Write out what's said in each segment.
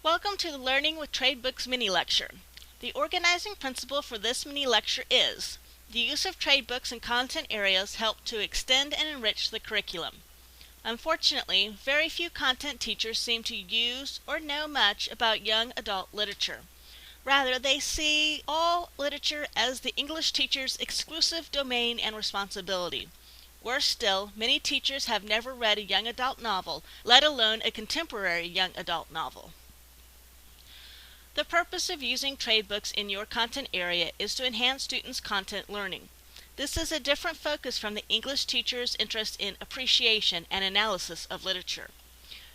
Welcome to the Learning with Tradebooks mini lecture. The organizing principle for this mini lecture is the use of tradebooks in content areas help to extend and enrich the curriculum. Unfortunately, very few content teachers seem to use or know much about young adult literature. Rather, they see all literature as the English teacher's exclusive domain and responsibility. Worse still, many teachers have never read a young adult novel, let alone a contemporary young adult novel. The purpose of using tradebooks in your content area is to enhance students' content learning. This is a different focus from the English teacher's interest in appreciation and analysis of literature.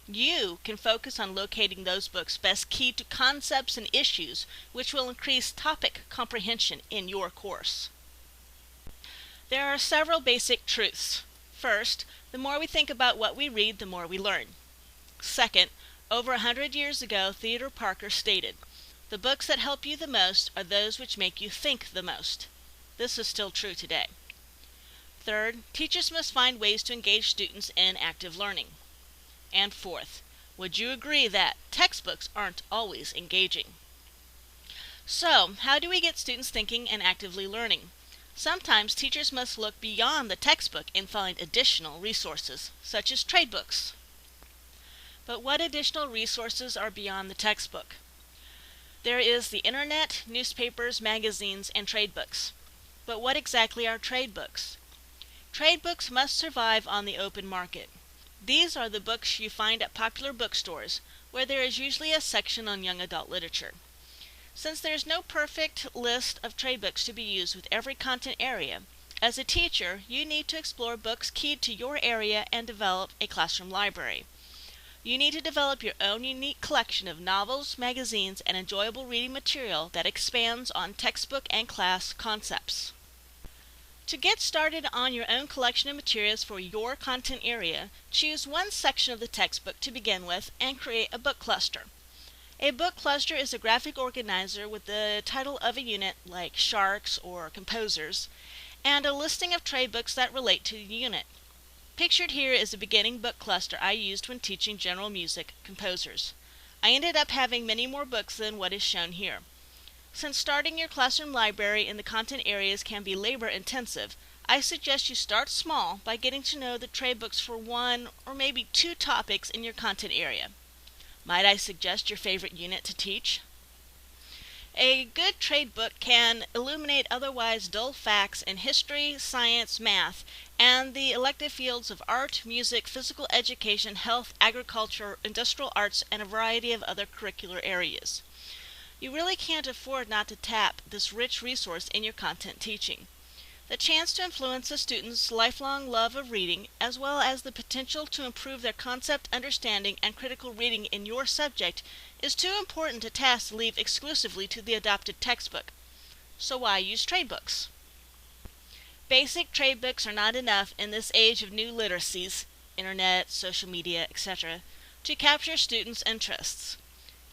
You can focus on locating those books best keyed to concepts and issues which will increase topic comprehension in your course. There are several basic truths. First, the more we think about what we read, the more we learn. Second, over 100 years ago, Theodore Parker stated, "The books that help you the most are those which make you think the most." This is still true today. Third, teachers must find ways to engage students in active learning. And fourth, would you agree that textbooks aren't always engaging? So, how do we get students thinking and actively learning? Sometimes teachers must look beyond the textbook and find additional resources, such as tradebooks. But what additional resources are beyond the textbook? There is the internet, newspapers, magazines, and tradebooks. But what exactly are tradebooks? Tradebooks must survive on the open market. These are the books you find at popular bookstores, where there is usually a section on young adult literature. Since there is no perfect list of tradebooks to be used with every content area, as a teacher, you need to explore books keyed to your area and develop a classroom library. You need to develop your own unique collection of novels, magazines, and enjoyable reading material that expands on textbook and class concepts. To get started on your own collection of materials for your content area, choose one section of the textbook to begin with and create a book cluster. A book cluster is a graphic organizer with the title of a unit like Sharks or Composers, and a listing of trade books that relate to the unit. Pictured here is a beginning book cluster I used when teaching general music composers. I ended up having many more books than what is shown here. Since starting your classroom library in the content areas can be labor intensive, I suggest you start small by getting to know the trade books for one or maybe two topics in your content area. Might I suggest your favorite unit to teach? A good trade book can illuminate otherwise dull facts in history, science, math, and the elective fields of art, music, physical education, health, agriculture, industrial arts, and a variety of other curricular areas. You really can't afford not to tap this rich resource in your content teaching. The chance to influence a student's lifelong love of reading, as well as the potential to improve their concept understanding and critical reading in your subject, is too important a task to leave exclusively to the adopted textbook. So why use tradebooks? Basic tradebooks are not enough in this age of new literacies, internet, social media, etc., to capture students' interests.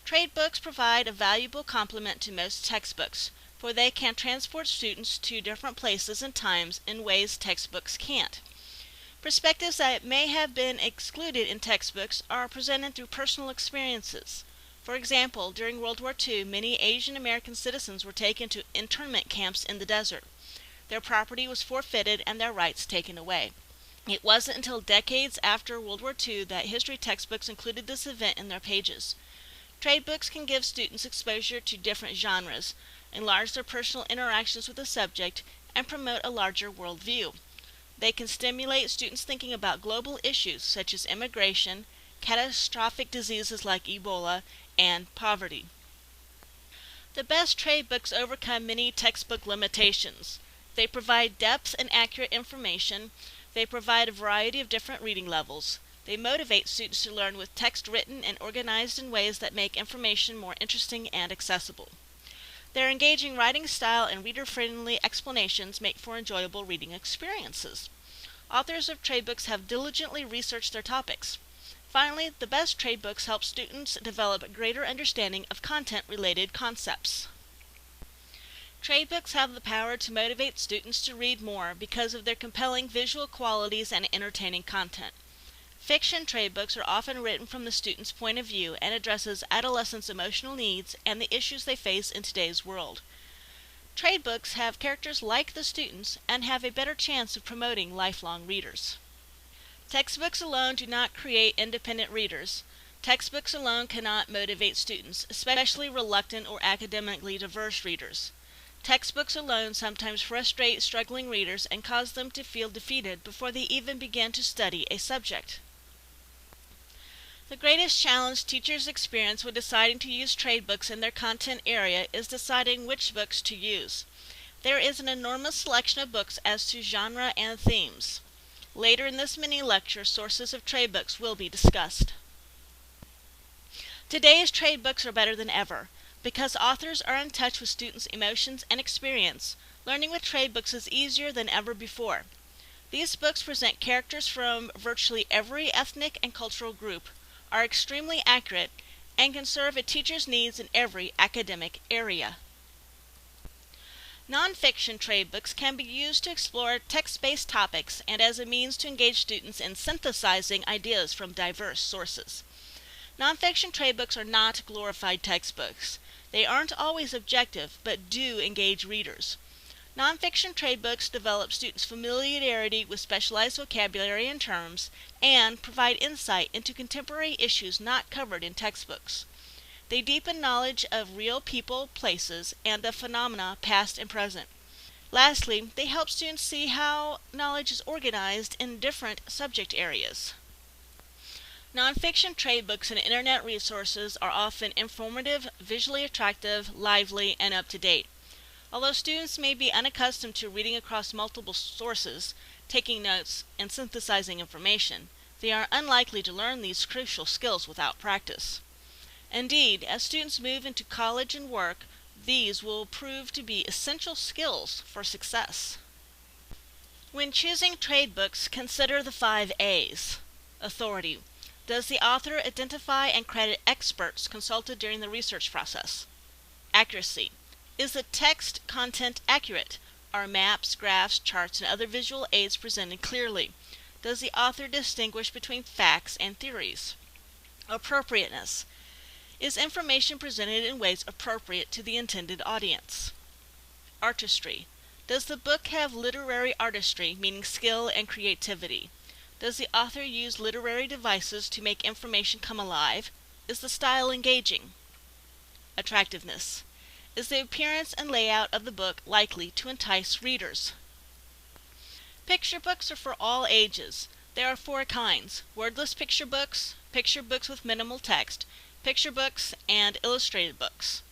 Tradebooks provide a valuable complement to most textbooks, for they can transport students to different places and times in ways textbooks can't. Perspectives that may have been excluded in textbooks are presented through personal experiences. For example, during World War II, many Asian American citizens were taken to internment camps in the desert. Their property was forfeited and their rights taken away. It wasn't until decades after World War II that history textbooks included this event in their pages. Tradebooks can give students exposure to different genres, enlarge their personal interactions with the subject, and promote a larger worldview. They can stimulate students thinking about global issues such as immigration, catastrophic diseases like Ebola, and poverty. The best trade books overcome many textbook limitations. They provide depth and accurate information. They provide a variety of different reading levels. They motivate students to learn with text written and organized in ways that make information more interesting and accessible. Their engaging writing style and reader-friendly explanations make for enjoyable reading experiences. Authors of trade books have diligently researched their topics. Finally, the best trade books help students develop a greater understanding of content-related concepts. Trade books have the power to motivate students to read more because of their compelling visual qualities and entertaining content. Fiction trade books are often written from the student's point of view and addresses adolescents' emotional needs and the issues they face in today's world. Trade books have characters like the students and have a better chance of promoting lifelong readers. Textbooks alone do not create independent readers. Textbooks alone cannot motivate students, especially reluctant or academically diverse readers. Textbooks alone sometimes frustrate struggling readers and cause them to feel defeated before they even begin to study a subject. The greatest challenge teachers experience when deciding to use trade books in their content area is deciding which books to use. There is an enormous selection of books as to genre and themes. Later in this mini-lecture, sources of trade books will be discussed. Today's trade books are better than ever. Because authors are in touch with students' emotions and experience, learning with trade books is easier than ever before. These books present characters from virtually every ethnic and cultural group, are extremely accurate, and can serve a teacher's needs in every academic area. Nonfiction trade books can be used to explore text-based topics and as a means to engage students in synthesizing ideas from diverse sources. Nonfiction trade books are not glorified textbooks. They aren't always objective, but do engage readers. Nonfiction trade books develop students' familiarity with specialized vocabulary and terms and provide insight into contemporary issues not covered in textbooks. They deepen knowledge of real people, places, and of phenomena past and present. Lastly, they help students see how knowledge is organized in different subject areas. Nonfiction trade books and internet resources are often informative, visually attractive, lively, and up-to-date. Although students may be unaccustomed to reading across multiple sources, taking notes, and synthesizing information, they are unlikely to learn these crucial skills without practice. Indeed, as students move into college and work, these will prove to be essential skills for success. When choosing trade books, consider the 5 A's. Authority. Does the author identify and credit experts consulted during the research process? Accuracy. Is the text content accurate? Are maps, graphs, charts, and other visual aids presented clearly? Does the author distinguish between facts and theories? Appropriateness. Is information presented in ways appropriate to the intended audience? Artistry. Does the book have literary artistry, meaning skill and creativity? Does the author use literary devices to make information come alive? Is the style engaging? Attractiveness. Is the appearance and layout of the book likely to entice readers? Picture books are for all ages. There are 4 kinds: wordless picture books with minimal text, picture books, and illustrated books.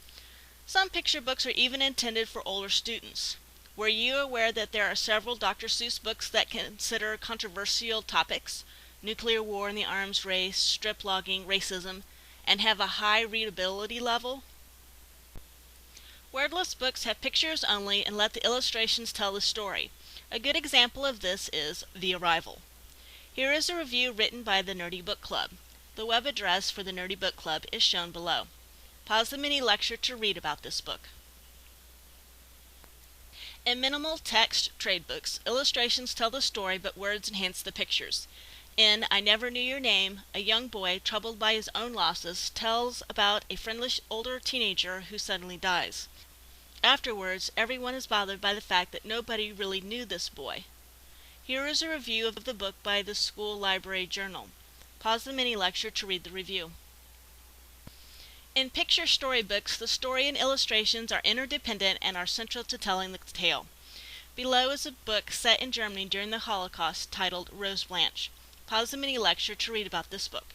Some picture books are even intended for older students. Were you aware that there are several Dr. Seuss books that consider controversial topics, nuclear war and the arms race, strip logging, racism, and have a high readability level? Wordless books have pictures only and let the illustrations tell the story. A good example of this is The Arrival. Here is a review written by the Nerdy Book Club. The web address for the Nerdy Book Club is shown below. Pause the mini lecture to read about this book. In minimal text trade books, illustrations tell the story but words enhance the pictures. In I Never Knew Your Name, a young boy, troubled by his own losses, tells about a friendless older teenager who suddenly dies. Afterwards, everyone is bothered by the fact that nobody really knew this boy. Here is a review of the book by the School Library Journal. Pause the mini lecture to read the review. In picture storybooks, the story and illustrations are interdependent and are central to telling the tale. Below is a book set in Germany during the Holocaust titled Rose Blanche. Pause the mini lecture to read about this book.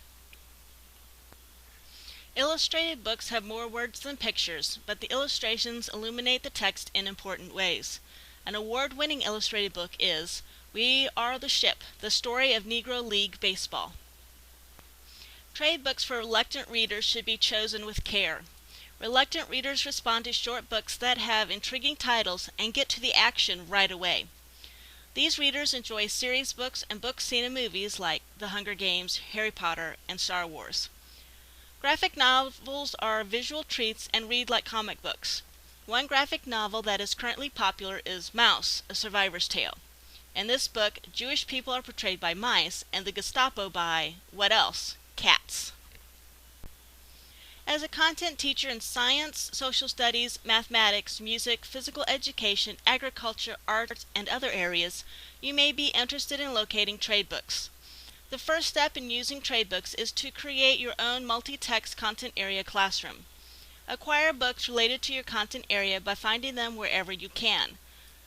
Illustrated books have more words than pictures, but the illustrations illuminate the text in important ways. An award-winning illustrated book is We Are the Ship, the story of Negro League Baseball. Trade books for reluctant readers should be chosen with care. Reluctant readers respond to short books that have intriguing titles and get to the action right away. These readers enjoy series books and books seen in movies like The Hunger Games, Harry Potter, and Star Wars. Graphic novels are visual treats and read like comic books. One graphic novel that is currently popular is Mouse, A Survivor's Tale. In this book, Jewish people are portrayed by mice and the Gestapo by, what else? Cats. As a content teacher in science, social studies, mathematics, music, physical education, agriculture, art, and other areas, you may be interested in locating trade books. The first step in using trade books is to create your own multi-text content area classroom. Acquire books related to your content area by finding them wherever you can.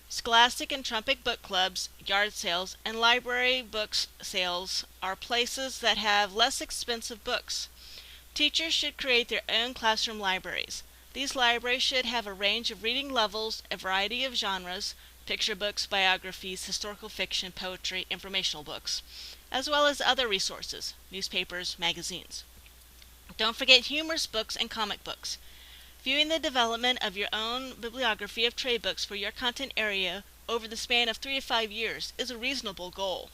Scholastic and Trumpet book clubs, yard sales, and library books sales are places that have less expensive books. Teachers should create their own classroom libraries. These libraries should have a range of reading levels, a variety of genres, picture books, biographies, historical fiction, poetry, informational books, as well as other resources, newspapers, magazines. Don't forget humorous books and comic books. Viewing the development of your own bibliography of trade books for your content area over the span of 3 to 5 years is a reasonable goal.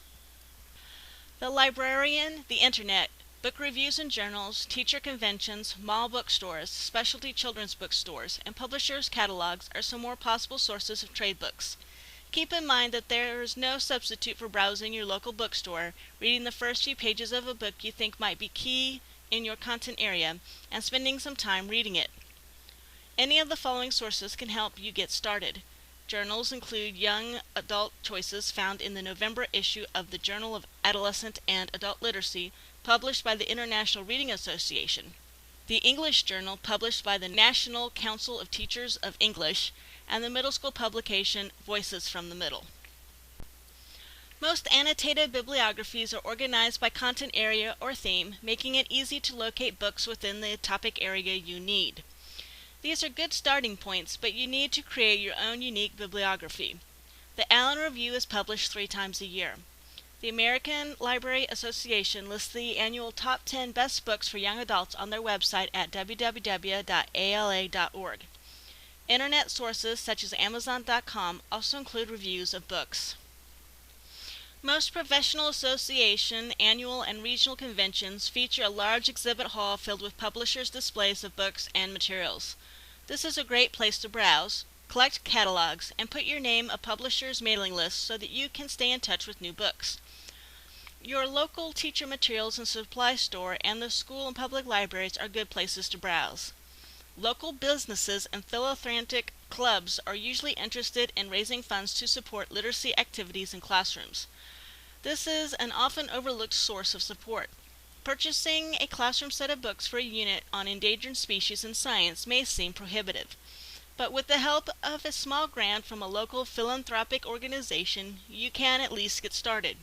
The librarian, the internet, book reviews and journals, teacher conventions, mall bookstores, specialty children's bookstores, and publishers' catalogs are some more possible sources of trade books. Keep in mind that there is no substitute for browsing your local bookstore, reading the first few pages of a book you think might be key in your content area, and spending some time reading it. Any of the following sources can help you get started. Journals include Young Adult Choices found in the November issue of the Journal of Adolescent and Adult Literacy, published by the International Reading Association. The English Journal, published by the National Council of Teachers of English, and the middle school publication Voices from the Middle. Most annotated bibliographies are organized by content area or theme, making it easy to locate books within the topic area you need. These are good starting points, but you need to create your own unique bibliography. The Allen Review is published 3 times a year. The American Library Association lists the annual top 10 best books for young adults on their website at www.ala.org. Internet sources such as Amazon.com also include reviews of books. Most professional association, annual, and regional conventions feature a large exhibit hall filled with publishers' displays of books and materials. This is a great place to browse, collect catalogs, and put your name on publishers' mailing lists so that you can stay in touch with new books. Your local teacher materials and supply store and the school and public libraries are good places to browse. Local businesses and philanthropic clubs are usually interested in raising funds to support literacy activities in classrooms. This is an often overlooked source of support. Purchasing a classroom set of books for a unit on endangered species in science may seem prohibitive, but with the help of a small grant from a local philanthropic organization, you can at least get started.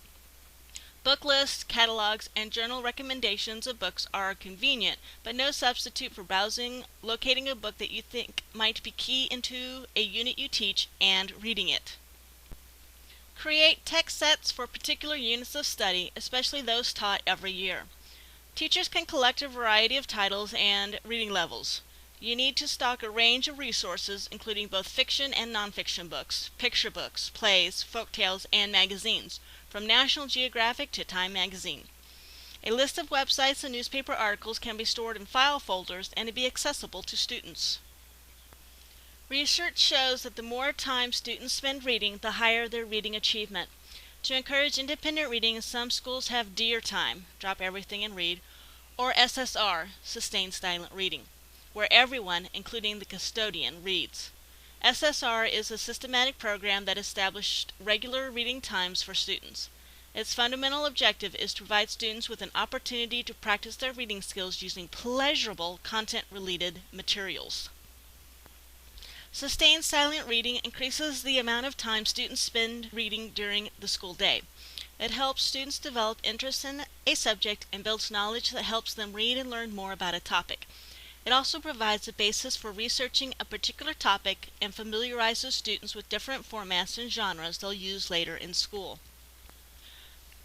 Book lists, catalogs, and journal recommendations of books are convenient, but no substitute for browsing, locating a book that you think might be key into a unit you teach, and reading it. Create text sets for particular units of study, especially those taught every year. Teachers can collect a variety of titles and reading levels. You need to stock a range of resources, including both fiction and nonfiction books, picture books, plays, folktales, and magazines, from National Geographic to Time magazine. A list of websites and newspaper articles can be stored in file folders and be accessible to students. Research shows that the more time students spend reading, the higher their reading achievement. To encourage independent reading, some schools have DEAR time, drop everything and read, or SSR, sustained silent reading, where everyone, including the custodian, reads. SSR is a systematic program that established regular reading times for students. Its fundamental objective is to provide students with an opportunity to practice their reading skills using pleasurable content-related materials. Sustained silent reading increases the amount of time students spend reading during the school day. It helps students develop interest in a subject and builds knowledge that helps them read and learn more about a topic. It also provides a basis for researching a particular topic and familiarizes students with different formats and genres they'll use later in school.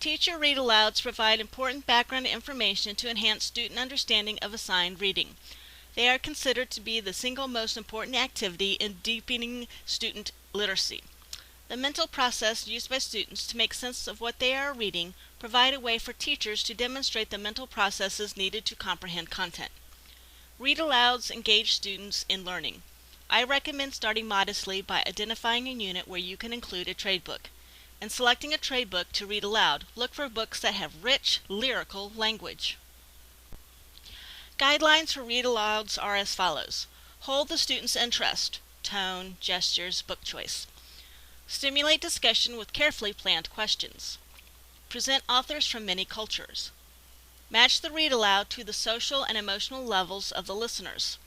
Teacher read-alouds provide important background information to enhance student understanding of assigned reading. They are considered to be the single most important activity in deepening student literacy. The mental process used by students to make sense of what they are reading provide a way for teachers to demonstrate the mental processes needed to comprehend content. Read-alouds engage students in learning. I recommend starting modestly by identifying a unit where you can include a trade book. In selecting a trade book to read aloud, look for books that have rich, lyrical language. Guidelines for read-alouds are as follows. Hold the student's interest. Tone, gestures, book choice. Stimulate discussion with carefully planned questions. Present authors from many cultures. Match the read-aloud to the social and emotional levels of the listeners.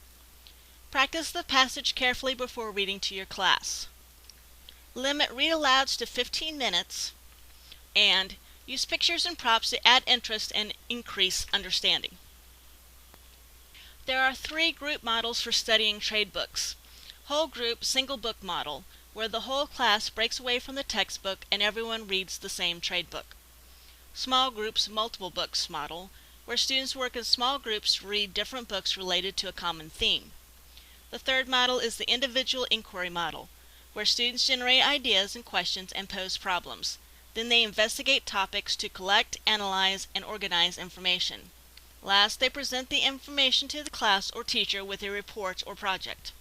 Practice the passage carefully before reading to your class. Limit read-alouds to 15 minutes, and use pictures and props to add interest and increase understanding. There are 3 group models for studying trade books. Whole group single book model, where the whole class breaks away from the textbook and everyone reads the same trade book. Small groups multiple books model, where students work in small groups to read different books related to a common theme. The third model is the individual inquiry model, where students generate ideas and questions and pose problems. Then they investigate topics to collect, analyze, and organize information. Last, they present the information to the class or teacher with a report or project.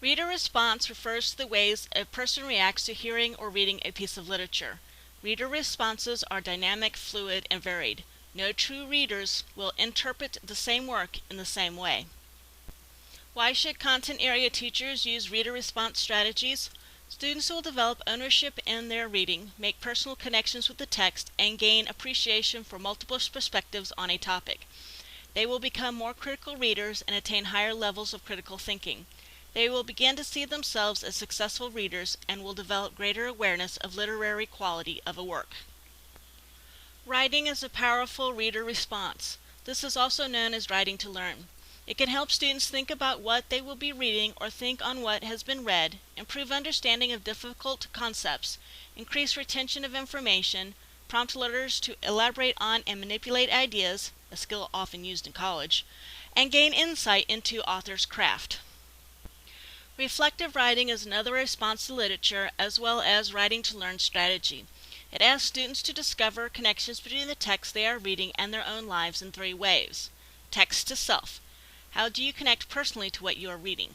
Reader response refers to the ways a person reacts to hearing or reading a piece of literature. Reader responses are dynamic, fluid, and varied. No true readers will interpret the same work in the same way. Why should content area teachers use reader response strategies? Students will develop ownership in their reading, make personal connections with the text, and gain appreciation for multiple perspectives on a topic. They will become more critical readers and attain higher levels of critical thinking. They will begin to see themselves as successful readers and will develop greater awareness of literary quality of a work. Writing is a powerful reader response. This is also known as writing to learn. It can help students think about what they will be reading or think on what has been read, improve understanding of difficult concepts, increase retention of information, prompt learners to elaborate on and manipulate ideas, a skill often used in college, and gain insight into author's craft. Reflective writing is another response to literature as well as writing to learn strategy. It asks students to discover connections between the text they are reading and their own lives in 3 ways. Text to self. How do you connect personally to what you are reading?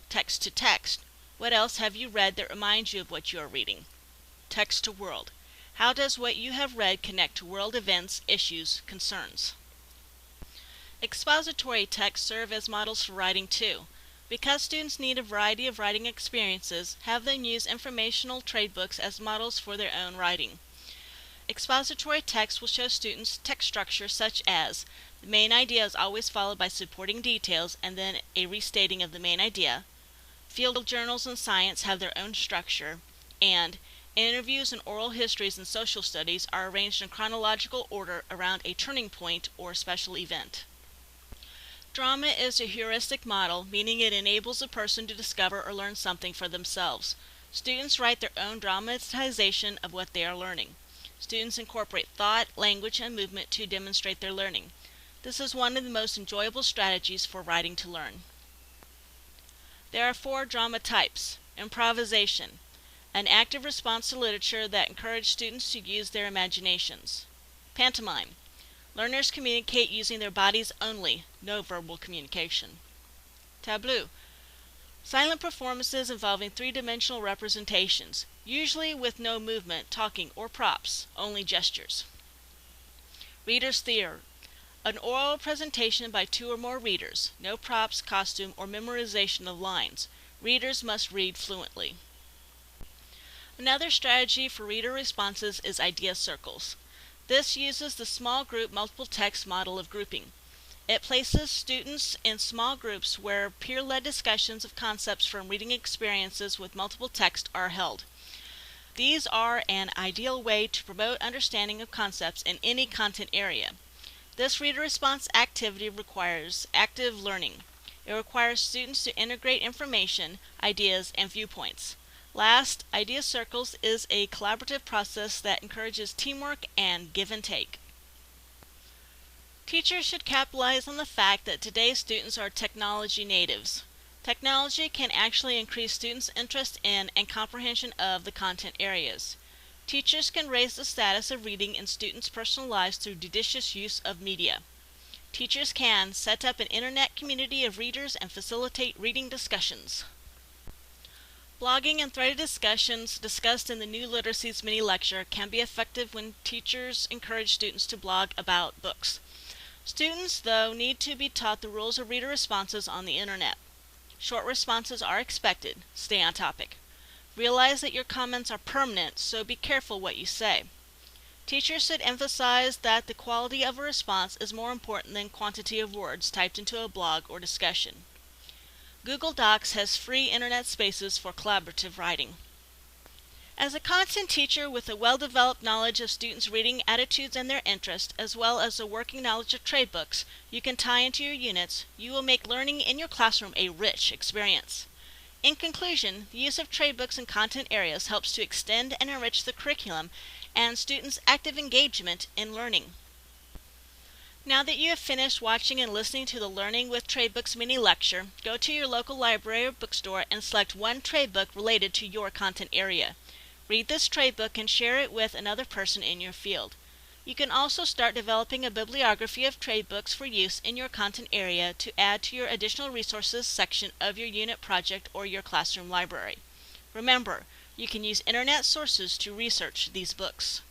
Text to text. What else have you read that reminds you of what you are reading? Text to world. How does what you have read connect to world events, issues, concerns? Expository texts serve as models for writing too. Because students need a variety of writing experiences, have them use informational trade books as models for their own writing. Expository text will show students text structure such as the main idea is always followed by supporting details and then a restating of the main idea. Field journals in science have their own structure, and interviews and oral histories in social studies are arranged in chronological order around a turning point or special event. Drama is a heuristic model, meaning it enables a person to discover or learn something for themselves. Students write their own dramatization of what they are learning. Students incorporate thought, language, and movement to demonstrate their learning. This is one of the most enjoyable strategies for writing to learn. There are 4 drama types. Improvisation, an active response to literature that encourages students to use their imaginations. Pantomime, learners communicate using their bodies only, no verbal communication. Tableau, silent performances involving 3-dimensional representations, usually with no movement, talking, or props, only gestures. Reader's theater, an oral presentation by 2 or more readers, no props, costume, or memorization of lines. Readers must read fluently. Another strategy for reader responses is idea circles. This uses the small group multiple text model of grouping. It places students in small groups where peer-led discussions of concepts from reading experiences with multiple text are held. These are an ideal way to promote understanding of concepts in any content area. This reader response activity requires active learning. It requires students to integrate information, ideas, and viewpoints. Last, idea circles is a collaborative process that encourages teamwork and give and take. Teachers should capitalize on the fact that today's students are technology natives. Technology can actually increase students' interest in and comprehension of the content areas. Teachers can raise the status of reading in students' personal lives through judicious use of media. Teachers can set up an internet community of readers and facilitate reading discussions. Blogging and threaded discussions discussed in the New Literacies mini lecture can be effective when teachers encourage students to blog about books. Students, though, need to be taught the rules of reader responses on the internet. Short responses are expected. Stay on topic. Realize that your comments are permanent, so be careful what you say. Teachers should emphasize that the quality of a response is more important than quantity of words typed into a blog or discussion. Google Docs has free internet spaces for collaborative writing. As a content teacher with a well-developed knowledge of students' reading attitudes and their interests, as well as a working knowledge of trade books you can tie into your units, you will make learning in your classroom a rich experience. In conclusion, the use of trade books in content areas helps to extend and enrich the curriculum and students' active engagement in learning. Now that you have finished watching and listening to the Learning with Trade Books mini lecture, go to your local library or bookstore and select one trade book related to your content area. Read this trade book and share it with another person in your field. You can also start developing a bibliography of trade books for use in your content area to add to your additional resources section of your unit project or your classroom library. Remember, you can use internet sources to research these books.